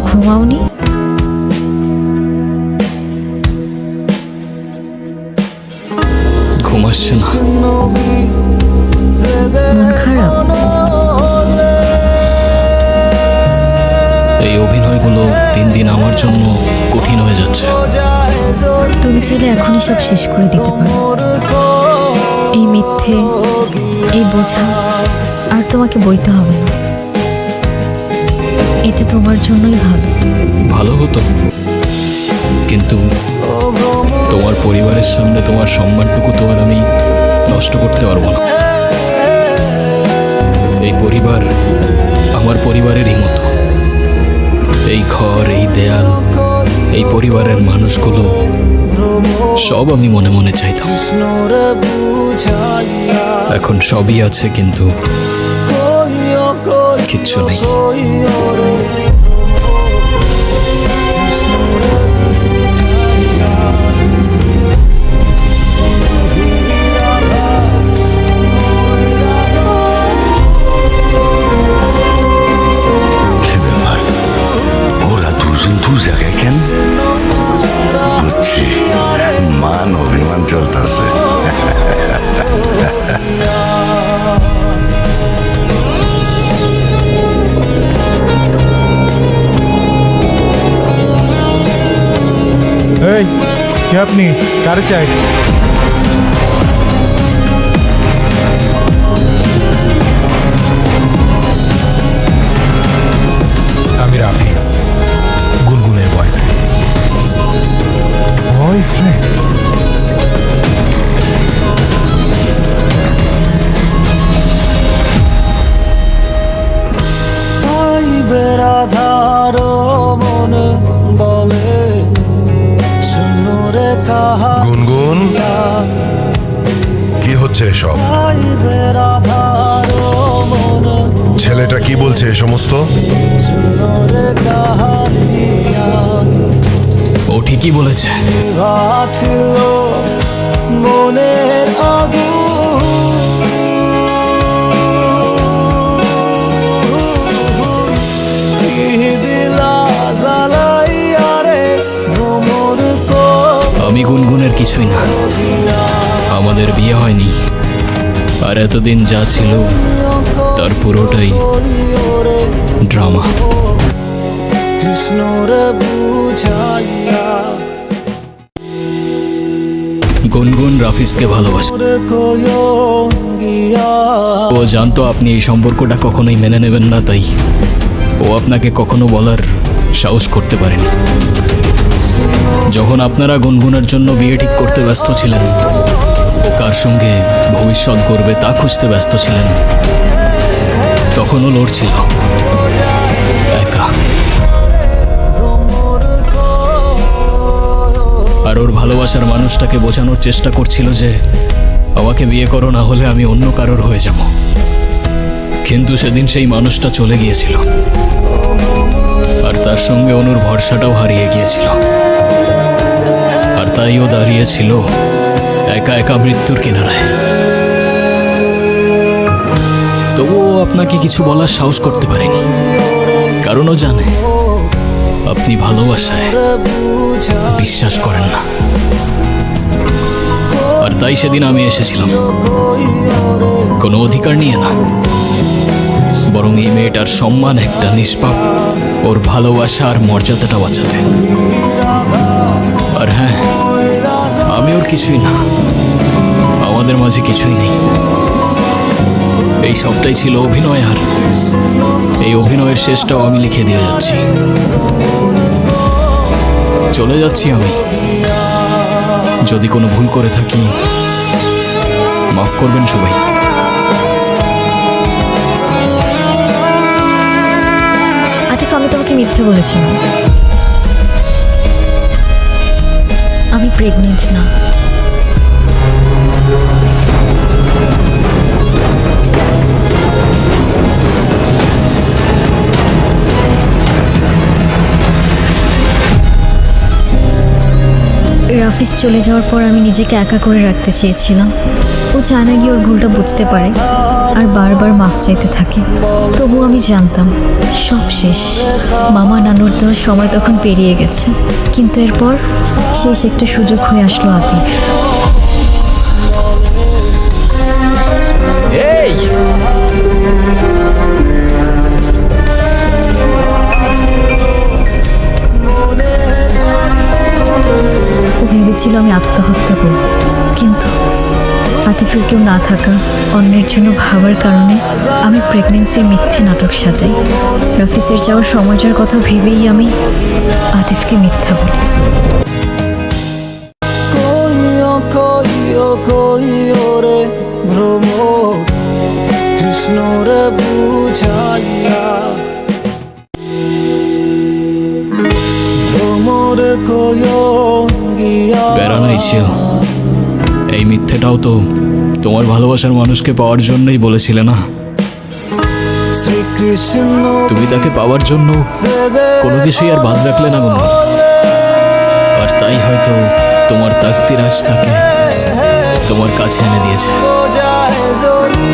ঘুমাওনি? ঘুম আসছে না। মন খারাপ? এই অভিনয়গুলো দিন দিন আমার জন্য কঠিন হয়ে যাচ্ছে। তুমি চাইলে এখনই সব শেষ করে দিতে পারো। এই মিথ্যে, এই বোঝা আর তোমাকে বইতে হবে না। এতে তোমার জন্যই ভালো। ভালো হতো, কিন্তু তোমার পরিবারের সামনে তোমার সম্মানটুকু তো আর আমি নষ্ট করতে পারবো না। এই পরিবার আমার পরিবারেরই মতো। এই ঘর, এই দেয়াল, এই পরিবারের মানুষগুলো সব আমি মনে মনে চাইতাম। এখন সবই আছে, কিন্তু কিচ্ছু নেই। দু জায়গায় কেন বুঝছি, মান অভিমান চলতেছে। এই কে আপনি? কারে চাই? আমি রাফিজ, গুনগুনের বয়ফ্রেন্ড। বয়ফ্রেন্ড? গুনগুন, কি হচ্ছে এসব? ছেলেটা কি বলছে এ সমস্ত? ও ঠিকই বলেছে। আমি গুনগুনের কিছুই না। আমাদের বিয়ে হয়নি, আর এতদিন যা ছিল তার পুরোটাই ড্রামা। গুনগুন রাফিজকে ভালোবাসে। ও জানতো আপনি এই সম্পর্কটা কখনোই মেনে নেবেন না, তাই ও আপনাকে কখনো বলার সাহস করতে পারেনি। যখন আপনারা গুনগুনের জন্য বিয়ে ঠিক করতে ব্যস্ত ছিলেন, ও কার সঙ্গে ভবিষ্যৎ গড়বে তা খুঁজতে ব্যস্ত ছিলেন, তখনও লড়ছিল একা। আর ওর ভালোবাসার মানুষটাকে বোঝানোর চেষ্টা করছিল যে আমাকে বিয়ে করো, না হলে আমি অন্য কারোর হয়ে যাব। কিন্তু সেদিন সেই মানুষটা চলে গিয়েছিল, আর তার সঙ্গে অনুর ভরসাটাও হারিয়ে গিয়েছিল। আর তাই ও দাঁড়িয়েছিল একা একা মৃত্যুর কিনারায়। তবুও আপনাকে কিছু বলার সাহস করতে পারেনি, কারণ ও জানে আপনি ভালোবাসায় বিশ্বাস করেন না। আর তাই সেদিন আমি এসেছিলাম কোনো অধিকার নিয়ে না, বরং এই মেয়েটার সম্মান, একটা নিষ্পাপ ওর ভালোবাসা আর মর্যাদাটা বাঁচাতে। আর হ্যাঁ, আমি ওর কিছুই না, আমাদের মাঝে কিছুই নেই। এই সবটাই ছিল অভিনয়, আর এই অভিনয়ের শেষটাও আমি লিখে দিয়ে যাচ্ছি। চলে যাচ্ছি আমি। যদি কোনো ভুল করে থাকি মাফ করবেন সবাই। আতিফ, আমি তোমাকে মিথ্যে বলেছিলাম। আমি প্রেগনেন্ট না। রাফিজ চলে যাওয়ার পর আমি নিজেকে একা করে রাখতে চেয়েছিলাম। ও চায় না গিয়ে ওর ভুলটা বুঝতে পারে, আর বারবার মাফ চাইতে থাকে। তবু আমি জানতাম সব শেষ। মামা নানুর দেওয়ার সময় তখন পেরিয়ে গেছে, কিন্তু এরপর শেষ একটা সুযোগ হয়ে আসলো আতিফ। এই ও ভেবেছিল আমি আত্মহত্যা করব, কিন্তু আতিফের কেউ না থাকা, অন্যের জন্য ভাবার কারণে আমি প্রেগনেন্সির মিথ্যে নাটক সাজাই। রাফিসের যাওয়ার সময়টার কথা ভেবেই আমি আতিফকে মিথ্যা বলি। কইরে ভ্রমর কৃষ্ণরে বুঝাইয়া ভ্রমর কইয়া বেড়ানাই ছিল। এই মিথ্যেটাও তো তোমার ভালোবাসার মানুষকে পাওয়ার জন্যই বলেছিলে না? শ্রীকৃষ্ণ তুমি তাকে পাওয়ার জন্য কোনো কিছুই আর বাদ রাখলে না গুনগুন। আর তাই হয়তো তোমার তাকদির আজ তাকে তোমার কাছে এনে দিয়েছে। যায় জ্বলি